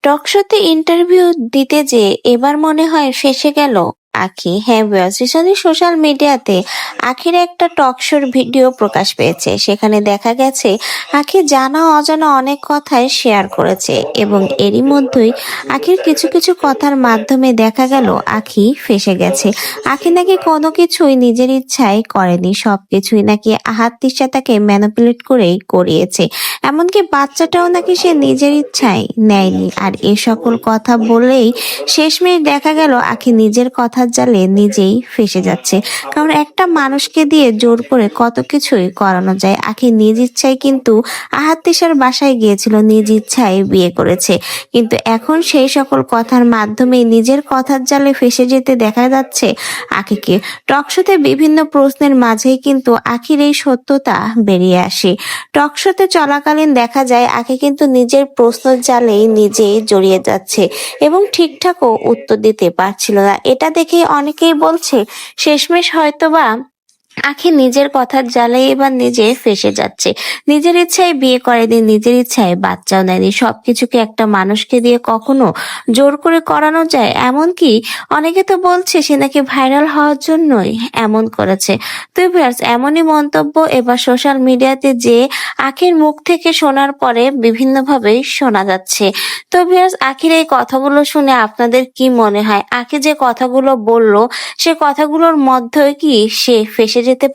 টকশোতে ইন্টারভিউ দিতে যেয়ে এবার মনে হয় ফেঁসে গেল আখি। হ্যাঁ ভিউয়ার্স, রিসেন্টলি সোশ্যাল মিডিয়াতে আখির একটা টকশোর ভিডিও প্রকাশ পেয়েছে। সেখানে দেখা গেছে আখি জানা অজানা অনেক কথাই শেয়ার করেছে এবং এরই মধ্যেই আখির কিছু কিছু কথার মাধ্যমে দেখা গেল আখি ফেঁসে গেছে। আখি নাকি কোনো কিছুই নিজের ইচ্ছায় করেনি, সবকিছুই নাকি আহাত তিশা তাকে ম্যানিপুলেট করেই করিয়েছে। এমনকি বাচ্চাটাও নাকি সে নিজের ইচ্ছায় নেয়নি। আর এ সকল কথা বলেই শেষমেশ দেখা গেল আখি নিজের কথার জালে নিজেই ফেঁসে যাচ্ছে। কারণ একটা মানুষকে দিয়ে জোর করে কত কিছুই করানো যায়। আখি নিজ ইচ্ছায় কিন্তু আহাত তিশার বাসায় গিয়েছিল, নিজ ইচ্ছায় বিয়ে করেছে, কিন্তু এখন সেই সকল কথার মাধ্যমে নিজের কথার জালে ফেঁসে যেতে দেখা যাচ্ছে আখিকে। টকশোতে বিভিন্ন প্রশ্নের মাঝেই কিন্তু আখির এই সত্যতা বেরিয়ে আসে। টকশোতে চলাকালীন দেখা যায় আখি কিন্তু নিজের প্রশ্নের জালেই নিজেই জড়িয়ে যাচ্ছে এবং ঠিকঠাকও উত্তর দিতে পারছিল না। এটা দেখে অনেকেই বলছে শেষমেশ হয়তোবা আখি নিজের কথার জালে এবার নিজে ফেঁসে যাচ্ছে। নিজের ইচ্ছায় বিয়ে করেনি, নিজের ইচ্ছায় বাচ্চাও নেয়নি। সবকিছুকে একটা মানুষকে দিয়ে কখনো জোর করে করানো যায়? এমনকি অনেকে তো বলছে সে নাকি ভাইরাল হওয়ার জন্যই এমন করেছে। তো ভিউয়ার্স, এমনই মন্তব্য এবার সোশ্যাল মিডিয়াতে যে আখির মুখ থেকে শোনার পরে বিভিন্নভাবেই শোনা যাচ্ছে। তো ভিউয়ার্স, আখির এই কথাগুলো শুনে আপনাদের কি মনে হয়? আখি যে কথাগুলো বলল সে কথাগুলোর মধ্যে কি সে ফেঁসে যেতে